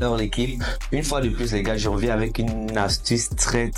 Alors l'équipe, une fois de plus les gars, je reviens avec une astuce très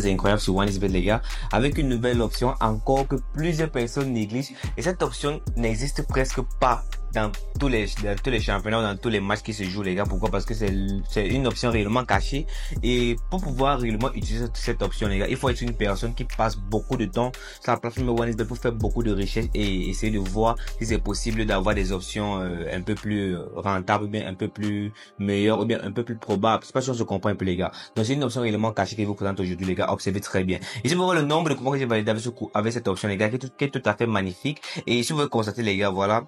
incroyable sur OneXBet les gars, avec une nouvelle option encore que plusieurs personnes négligent et cette option n'existe presque pas dans tous les championnats, dans tous les matchs qui se jouent les gars. Pourquoi? Parce que c'est une option réellement cachée et pour pouvoir réellement utiliser cette option les gars, il faut être une personne qui passe beaucoup de temps sur la plateforme OneXBet pour faire beaucoup de recherches et essayer de voir si c'est possible d'avoir des options un peu plus rentables ou bien un peu plus meilleur ou bien un peu plus probable. C'est pas sûr que je comprends un peu les gars. Donc c'est une option réellement cachée que je vous présente aujourd'hui les gars. Observez très bien. Ici vous voyez le nombre de coupons que j'ai validé avec cette option les gars qui est tout à fait magnifique. Et ici vous pouvez constater les gars, voilà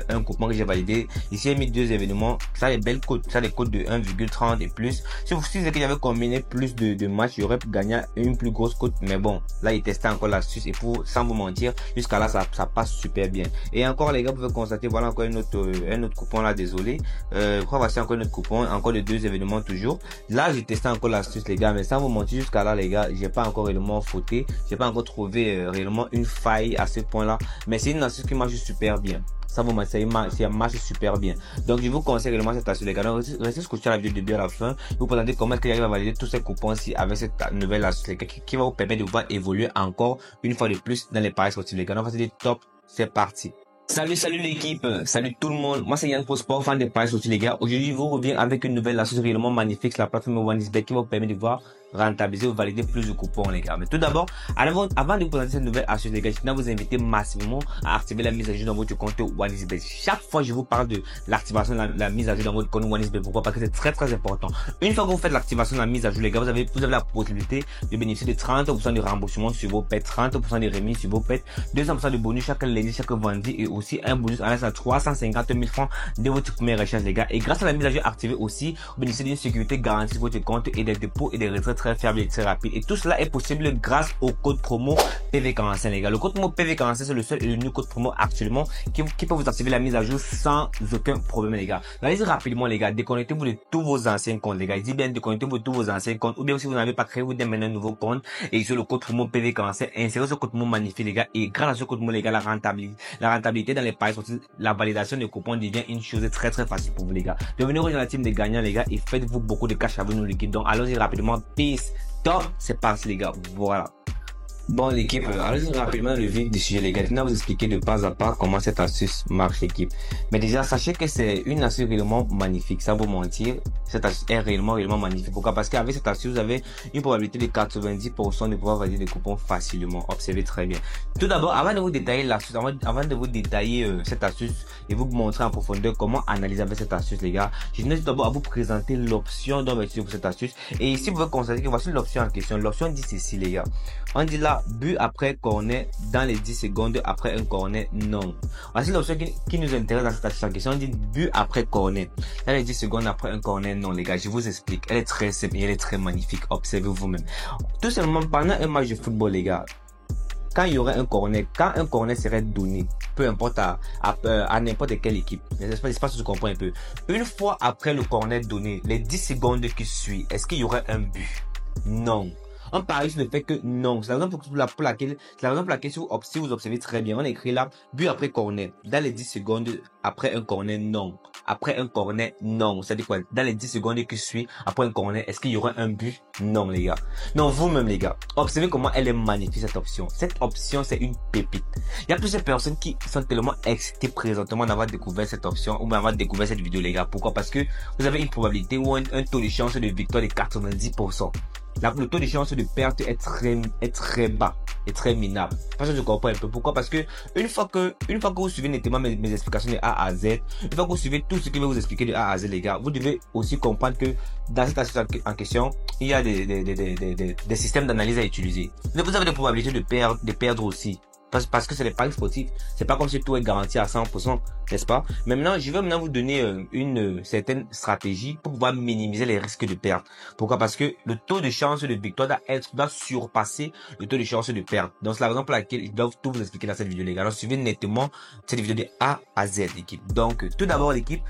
un coupon que j'ai validé. Ici j'ai mis deux événements. Ça les belles cotes, ça les cotes de 1,30 et plus. Si vous savez que j'avais combiné plus de matchs, j'aurais pu gagner une plus grosse cote. Mais bon, là il testait encore l'astuce et pour sans vous mentir, jusqu'à là ça passe super bien. Et encore les gars, vous pouvez constater voilà encore un autre coupon là, désolé. Je crois voici encore notre coupon, encore les deux événements toujours. Là, j'ai testé encore l'astuce les gars, mais sans vous mentir jusqu'à là les gars, j'ai pas encore réellement fauté, j'ai pas encore trouvé réellement une faille à ce point-là. Mais c'est une astuce qui marche super bien. Ça vous marche, ça marche super bien. Donc je vous conseille réellement cette astuce les gars. Donc restez scotché la vidéo du début à la fin. Je vous présenter comment est-ce qu'il arrive à valider tous ces coupons-ci avec cette nouvelle astuce les gars, qui va vous permettre de voir évoluer encore une fois de plus dans les paris sportifs les gars. Donc c'est top, c'est parti. Salut l'équipe, salut tout le monde, moi c'est Yann Prosport, fan des paris sportifs les gars. Aujourd'hui je vous reviens avec une nouvelle astuce réellement magnifique sur la plateforme OneXBet qui va vous permettre de voir rentabiliser ou valider plus de coupons les gars. Mais tout d'abord, avant de vous présenter cette nouvelle astuce les gars, je tiens à vous inviter massivement à activer la mise à jour dans votre compte OneXBet. Chaque fois je vous parle de l'activation de la mise à jour dans votre compte OneXBet. Pourquoi? Parce que c'est très important. Une fois que vous faites l'activation de la mise à jour les gars, vous avez la possibilité de bénéficier de 30% de remboursement sur vos pets, 30% de remise sur vos pets, 200% de bonus chaque lundi, chaque vendredi et aussi un bonus en à 350 000 francs de votre première recherche les gars. Et grâce à la mise à jour activée aussi, vous bénéficiez d'une sécurité garantie sur votre compte et des dépôts et des retraits très fiables et très rapides. Et tout cela est possible grâce au code promo PV45 les gars. Le code promo PV45 c'est le seul et l'unique code promo actuellement qui peut vous activer la mise à jour sans aucun problème les gars. Allez-y rapidement les gars, déconnectez-vous de tous vos anciens comptes les gars. Je dis bien déconnectez-vous de tous vos anciens comptes ou bien si vous n'avez pas créé, vous devez maintenant un nouveau compte et sur le code promo PV45, insérez ce code promo magnifique les gars et grâce à ce code promo les gars, la rentabilité dans les paris sportifs, la validation des coupons devient une chose très facile pour vous les gars. Devenez rejoindre la team des gagnants les gars et faites-vous beaucoup de cash avec nous l'équipe. Donc allons-y rapidement, peace, top, c'est parti les gars, voilà. Bon l'équipe, allons-y rapidement dans le vif du sujet les gars. Je vais vous expliquer de pas à pas comment cette astuce marche l'équipe. Mais déjà sachez que c'est une astuce réellement magnifique, sans vous mentir. Cette astuce est réellement magnifique. Pourquoi? Parce qu'avec cette astuce vous avez une probabilité de 90% de pouvoir valider des coupons facilement. Observez très bien. Tout d'abord, avant de vous détailler l'astuce, avant de vous détailler cette astuce et vous montrer en profondeur comment analyser avec cette astuce les gars, je tenais tout d'abord à vous présenter l'option dont on va utiliser pour cette astuce. Et ici vous pouvez constater que voici l'option en question. L'option dit ceci les gars. On dit là but après corner dans les 10 secondes après un corner non. Voici l'option qui nous intéresse dans cette astuce en question. On dit but après corner dans les 10 secondes après un corner non les gars. Je vous explique. Elle est très simple et elle est très magnifique. Observez vous-même. Tout simplement pendant un match de football les gars, quand il y aurait un corner, quand un corner serait donné, peu importe à n'importe quelle équipe, j'espère que tu comprends un peu. Une fois après le corner donné, les 10 secondes qui suivent, est-ce qu'il y aurait un but? Non. On parie sur le fait que non. C'est la raison pour laquelle si vous observez très bien, on a écrit là, but après corner. Dans les 10 secondes après un corner, non. Après un corner, non. C'est-à-dire quoi? Dans les 10 secondes qui suivent après un corner, est-ce qu'il y aura un but? Non, les gars. Non, vous-même, les gars. Observez comment elle est magnifique, cette option. Cette option, c'est une pépite. Il y a plusieurs personnes qui sont tellement excitées présentement d'avoir découvert cette option ou d'avoir découvert cette vidéo, les gars. Pourquoi? Parce que vous avez une probabilité ou un taux de chance de victoire de 90%. Le taux de chance de perte est très bas et très minable. Parce que je comprends un peu pourquoi. Parce que une fois que vous suivez nettement mes explications de A à Z, une fois que vous suivez tout ce que je vais vous expliquer de A à Z les gars, vous devez aussi comprendre que dans cette astuce en question, il y a des systèmes d'analyse à utiliser. Mais vous avez des probabilités de perdre aussi. Parce que c'est les paris sportifs, c'est pas comme si tout est garanti à 100%, n'est-ce pas? Mais maintenant, je vais maintenant vous donner une certaine stratégie pour pouvoir minimiser les risques de perte. Pourquoi? Parce que le taux de chance de victoire doit surpasser le taux de chance de perte. Donc c'est la raison pour laquelle ils doivent tout vous expliquer dans cette vidéo les gars. Alors suivez nettement cette vidéo de A à Z l'équipe. Donc tout d'abord l'équipe,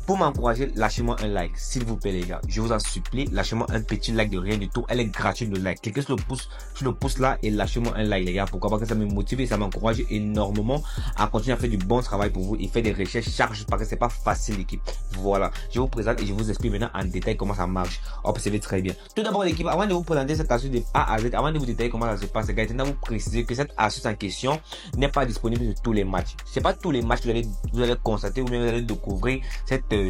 Pour m'encourager, lâchez-moi un like, s'il vous plaît les gars. Je vous en supplie, lâchez-moi un petit like de rien du tout. Elle est gratuite le like. Cliquez sur le pouce là et lâchez-moi un like les gars. Pourquoi? Parce que ça me motive et ça m'encourage énormément à continuer à faire du bon travail pour vous et faire des recherches chaque jour parce que c'est pas facile l'équipe. Voilà, je vous présente et je vous explique maintenant en détail comment ça marche. Observez très bien. Tout d'abord l'équipe, avant de vous présenter cette astuce de A à Z, avant de vous détailler comment ça se passe, les gars, je tiens à vous préciser que cette astuce en question n'est pas disponible sur tous les matchs. C'est pas tous les matchs que vous allez constater ou bien vous allez découvrir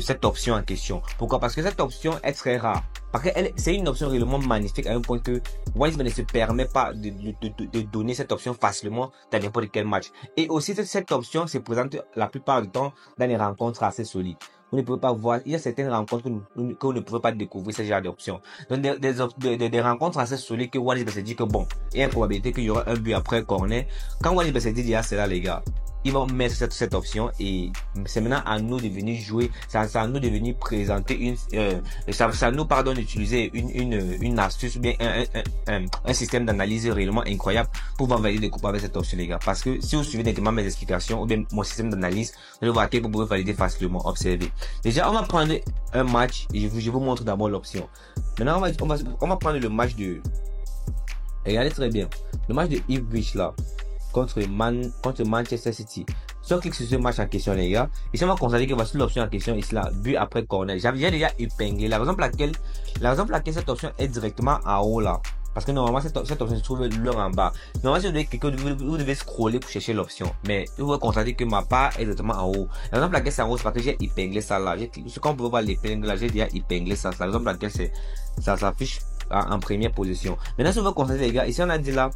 cette option en question. Pourquoi? Parce que cette option est très rare. Parce que c'est une option réellement magnifique à un point que OneXBet ne se permet pas de donner cette option facilement dans n'importe quel match. Et aussi, cette option se présente la plupart du temps dans des rencontres assez solides. Vous ne pouvez pas voir, il y a certaines rencontres que vous ne pouvez pas découvrir ce genre d'options. Donc, des rencontres assez solides que OneXBet se dit que bon, il y a une probabilité qu'il y aura un but après corner. Quand OneXBet se dit, c'est là, les gars. Ils vont mettre cette option et c'est maintenant à nous de venir jouer, c'est à nous de venir présenter ça nous pardonne d'utiliser une astuce ou bien un système d'analyse réellement incroyable pour valider des coupes avec cette option les gars. Parce que si vous suivez directement mes explications ou bien mon système d'analyse, vous allez voir que vous pouvez valider facilement. Observez. Déjà, on va prendre un match et je vous montre d'abord l'option. Maintenant, on va prendre le match de, regardez très bien, le match de Ipswich là. Contre Manchester City. Si on clique sur ce match en question, les gars, ici on va constater que voici l'option en question, ici là, but après corner. J'avais déjà épinglé. La raison pour laquelle cette option est directement en haut là. Parce que normalement, cette option se trouve là en bas. Normalement, si vous devez cliquer, vous devez scroller pour chercher l'option. Mais vous pouvez constater que ma part est directement en haut. La raison pour laquelle c'est en haut, c'est parce que j'ai épinglé ça là. Ce qu'on peut voir l'épingle là, j'ai déjà épinglé ça. C'est la raison pour laquelle ça s'affiche en première position. Maintenant, si vous voulez constater, les gars, ici on a dit là,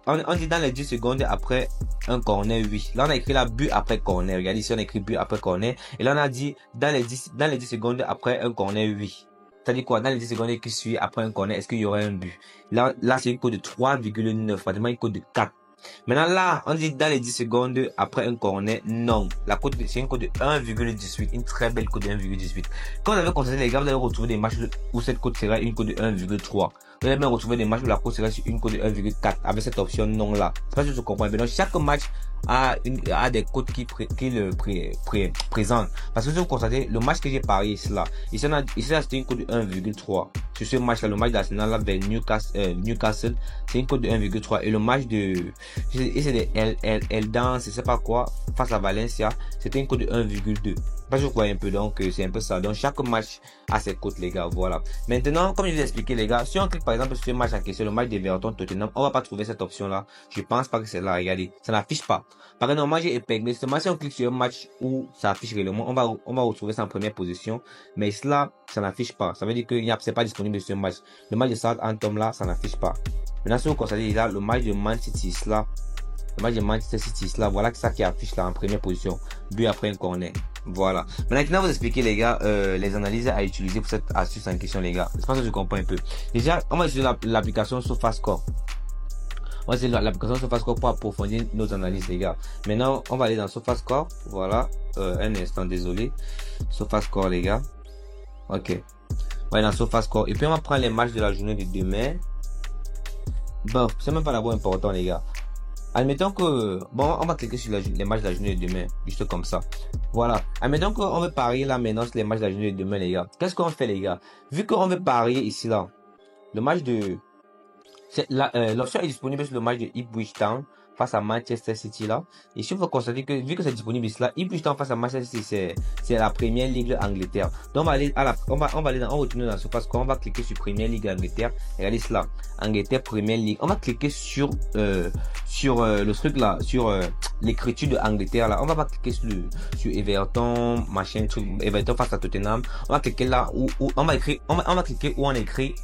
on dit dans les 10 secondes après un corner, oui. Là, on a écrit là, but après corner. Regardez ici, on a écrit but après corner. Et là, on a dit dans les 10 secondes après un corner, oui. C'est-à-dire quoi? Dans les 10 secondes qui suivent après un corner, est-ce qu'il y aurait un but? Là, c'est une cote de 3,9, pratiquement une cote de 4. Maintenant, là, on dit dans les 10 secondes après un corner, non. La cote, c'est une cote de 1,18. Une très belle cote de 1,18. Quand vous avez constaté, les gars, vous allez retrouver des matchs où cette cote sera une cote de 1,3. Vous allez même retrouver des matchs où la cote sera sur une cote de 1,4 avec cette option non là. C'est pas si je comprends bien. Donc, chaque match a des cotes qui le présentent. Parce que si vous constatez, le match que j'ai parié ici là, c'était une cote de 1,3. Sur ce match là, le match d'Arsenal là vers Newcastle, c'est une cote de 1,3. Et le match c'est des elle danse, je sais pas quoi, face à Valencia, c'était une cote de 1,2. Je crois un peu, donc c'est un peu ça. Donc chaque match a ses cotes les gars, voilà. Maintenant, comme je vous ai expliqué les gars, si on clique par exemple sur ce match en question, le match d'Everton Tottenham, on va pas trouver cette option là. Je pense pas que c'est là, regardez, ça n'affiche pas. Par exemple, moi j'ai épinglé ce match, si on clique sur un match où ça affiche réellement, on va retrouver ça en première position, mais cela, ça n'affiche pas. Ça veut dire que c'est pas disponible sur ce match. Le match de Southampton là, ça n'affiche pas. Maintenant, si vous constatez là, le match de Man City là, le match de Manchester City là, voilà ça qui affiche là en première position, but après un corner. Voilà. Maintenant, vous expliquer les gars, les analyses à utiliser pour cette astuce en question les gars. Je pense que je comprends un peu. Déjà, on va utiliser l'application SofaScore. On va utiliser l'application SofaScore pour approfondir nos analyses les gars. Maintenant, on va aller dans SofaScore. Voilà. Un instant, désolé. SofaScore les gars. Ok. On va aller dans SofaScore. Et puis on va prendre les matchs de la journée de demain. Bon, c'est même pas d'abord important les gars. Admettons que, bon, on va cliquer sur les matchs de la journée de demain, juste comme ça. Voilà. Admettons qu'on veut parier là maintenant sur les matchs de la journée de demain, les gars. Qu'est-ce qu'on fait, les gars? Vu qu'on veut parier ici, là, le match de, l'option est disponible sur le match de Ipswich Town face à Manchester City là. Et si vous constatez que, vu que c'est disponible ici là, Ipswich Town face à Manchester City, c'est la première ligue d'Angleterre. Donc, on va aller on retourne dans SofaScore, on va cliquer sur première ligue d'Angleterre. Regardez cela. Angleterre première ligue. On va cliquer sur le truc là, sur l'écriture de Angleterre là. On va pas cliquer sur Everton, machin, truc, Everton face à Tottenham. On va cliquer là où on va cliquer où on écrit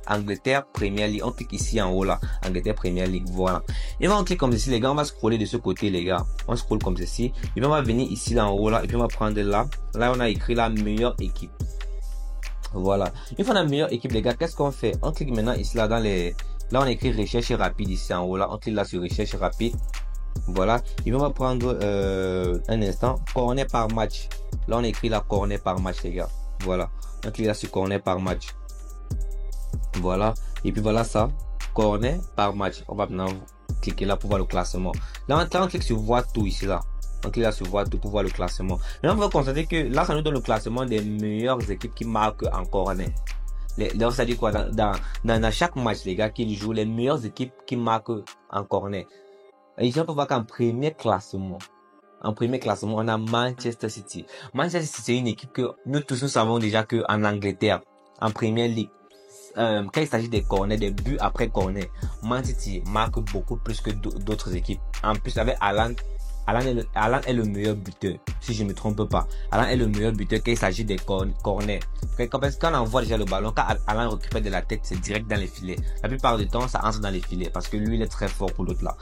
Angleterre première ligue. On clique ici en haut là, Angleterre première ligue. Voilà. Et on clique comme ceci les gars, on va scroller de ce côté les gars. On scrolle comme ceci. Et puis on va venir ici là en haut là et puis on va prendre là. Là on a écrit la meilleure équipe. Voilà. Une fois la meilleure équipe les gars, qu'est-ce qu'on fait? On clique maintenant ici là dans les, là on écrit recherche rapide ici en haut là. On clique là sur recherche rapide. Voilà. Et puis on va prendre un instant corner par match. Là on écrit là corner par match les gars. Voilà. On clique là sur corner par match. Voilà. Et puis voilà ça. Corner par match. On va maintenant cliquer là pour voir le classement. Là on clique sur voir tout ici là. On clique là sur voir tout pour voir le classement. Maintenant, on va constater que là, ça nous donne le classement des meilleures équipes qui marquent en corner. Donc, ça dit quoi? Dans chaque match, les gars, qu'ils jouent, les meilleures équipes qui marquent en corner. Et ici, on peut voir qu'en premier classement, on a Manchester City. Manchester City, c'est une équipe que nous tous nous savons déjà que en Angleterre, en Premier League, quand il s'agit des corners, des buts après corner, Man City marque beaucoup plus que d'autres équipes. En plus, avec Haaland est le meilleur buteur, si je ne me trompe pas. Haaland est le meilleur buteur quand il s'agit des corners. Quand on envoie déjà le ballon, quand Haaland récupère de la tête, c'est direct dans les filets. La plupart du temps, ça entre dans les filets parce que lui, il est très fort pour l'autre là.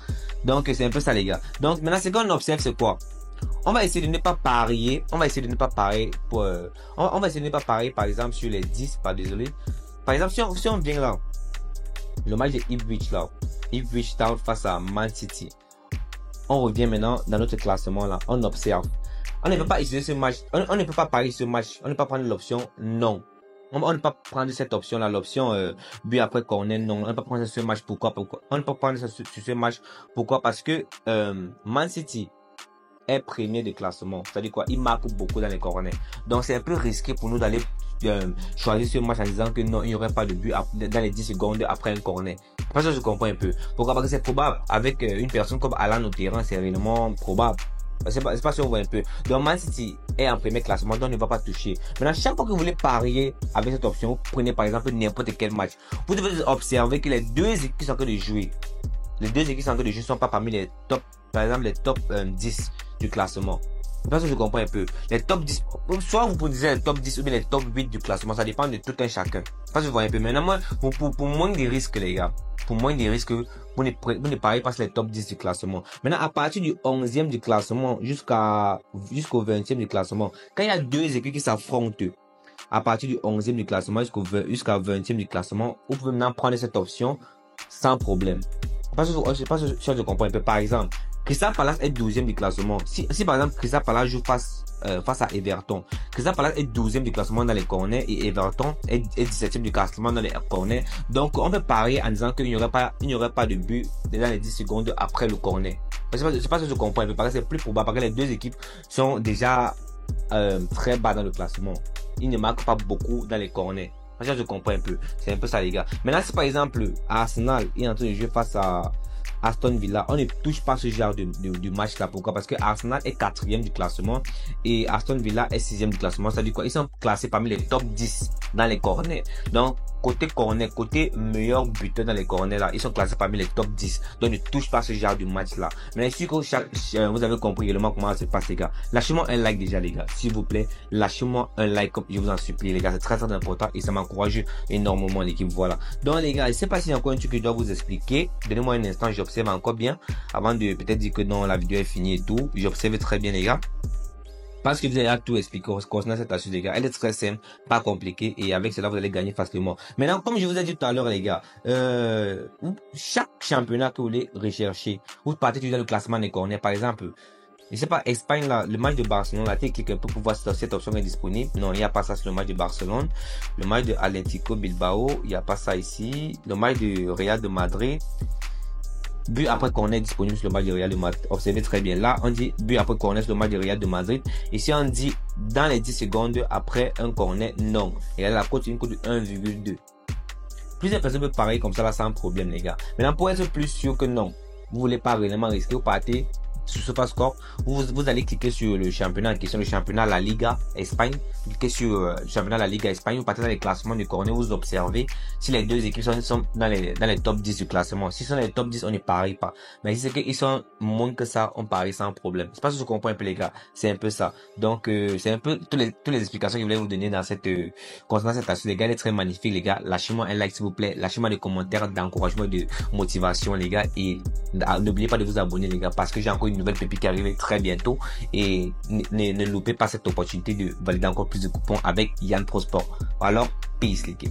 Donc, c'est un peu ça, les gars. Donc, maintenant, ce qu'on observe, c'est quoi? On va essayer de ne pas parier. On va essayer de ne pas parier par exemple, sur les 10, désolé. Par exemple, si on vient là, le match de Ipswich Town face à Man City. On revient maintenant dans notre classement là, on observe. On ne peut pas utiliser ce match, on ne peut pas parier ce match, on ne peut pas prendre l'option non. On ne peut pas prendre cette option là, l'option but après corner, non. On ne peut pas prendre ce match, pourquoi? On ne peut pas prendre ce match, pourquoi? Parce que Man City est premier de classement. C'est-à-dire quoi? Il marque beaucoup dans les corners. Donc c'est un peu risqué pour nous d'aller choisir ce match en disant que non, il n'y aurait pas de but dans les 10 secondes après un corner. Parce que je comprends un peu. Pourquoi? Parce que c'est probable. Avec une personne comme Haaland au terrain, c'est réellement probable. C'est pas si on voit un peu. Donc Man City est en premier classement, donc on ne va pas toucher. Maintenant, chaque fois que vous voulez parier avec cette option, vous prenez par exemple n'importe quel match. Vous devez observer que les deux équipes qui sont en train de jouer, ne sont pas parmi les top, par exemple les top 10 du classement. Parce que je comprends un peu. Les top 10, soit vous pouvez les top 10 ou bien les top 8 du classement, ça dépend de tout un chacun. Parce que je vois un peu. Maintenant, moi, pour moins de risques, les gars, vous ne pariez pas sur les top 10 du classement. Maintenant, à partir du 11e du classement jusqu'au 20e du classement, quand il y a deux équipes qui s'affrontent, à partir du 11e du classement jusqu'au 20e du classement, vous pouvez maintenant prendre cette option sans problème. Parce que je comprends un peu. Par exemple, Crystal Palace est 12e du classement. Si par exemple Crystal Palace joue face à Everton, Crystal Palace est 12e du classement dans les corners et Everton est 17e du classement dans les corners. Donc on peut parier en disant qu'il n'y aurait pas de but dans les 10 secondes après le corner. C'est pas ce que je comprends un peu, parce que c'est plus probable, parce que les deux équipes sont déjà très bas dans le classement. Ils ne marquent pas beaucoup dans les corners. Je comprends un peu. C'est un peu ça, les gars. Maintenant, si par exemple Arsenal est en train de jouer face à Aston Villa, on ne touche pas ce genre de match là. Pourquoi? Parce que Arsenal est 4e du classement et Aston Villa est 6e du classement. Ça veut dire quoi? Ils sont classés parmi les top 10 dans les corners. Donc côté corner, côté meilleur buteur dans les corners là, ils sont classés parmi les top 10. Donc ne touche pas ce genre de match là. Mais si vous avez compris également comment ça se passe, les gars. Lâchez-moi un like déjà, les gars. S'il vous plaît, lâchez-moi un like, comme je vous en supplie, les gars. C'est très très important et ça m'encourage énormément, l'équipe. Voilà. Donc les gars, je sais pas s'il y a encore un truc que je dois vous expliquer. Donnez-moi un instant, j'observe encore bien avant de peut-être dire que non, la vidéo est finie et tout. J'observe très bien, les gars. Parce que vous allez tout expliquer concernant cette astuce, les gars. Elle est très simple, pas compliquée, et avec cela, vous allez gagner facilement. Maintenant, comme je vous ai dit tout à l'heure, les gars, chaque championnat que vous voulez rechercher, vous partez dans le classement des corners. Par exemple, je sais pas, Espagne, là, le match de Barcelone, là, tu cliques un peu pour voir si cette option est disponible. Non, il n'y a pas ça sur le match de Barcelone. Le match de Atlético Bilbao, il n'y a pas ça ici. Le match de Real de Madrid. But après corner disponible sur le match de Real de Madrid. Observez très bien. Là, on dit but après corner sur le match de Real de Madrid. Ici, on dit dans les 10 secondes après un corner, non. Et là, la cote, une cote de 1,2. Plusieurs personnes peuvent parier comme ça là sans problème, les gars. Maintenant, pour être plus sûr que non, vous voulez pas réellement risquer, vous partez sur SofaScore, vous allez cliquer sur le championnat en question, le championnat La Liga Espagne. Vous cliquez sur le championnat La Liga Espagne, vous partez dans les classements du corner, vous observez si les deux équipes sont dans les top 10 du classement. Si sont dans les top 10, on ne parie pas. Mais si c'est qu'ils sont moins que ça, on parie sans problème. C'est pas ce que je comprends un peu, les gars. C'est un peu ça. Donc, c'est un peu toutes les explications que je voulais vous donner dans concernant cette astuce. Les gars, elle est très magnifique, les gars. Lâchez-moi un like, s'il vous plaît. Lâchez-moi des commentaires d'encouragement, de motivation, les gars. Et n'oubliez pas de vous abonner, les gars, parce que j'ai encore une nouvelle pépite qui arrive très bientôt. Et ne loupez pas cette opportunité de valider encore plus de coupons avec Yann Pro Sport. Alors, peace, l'équipe.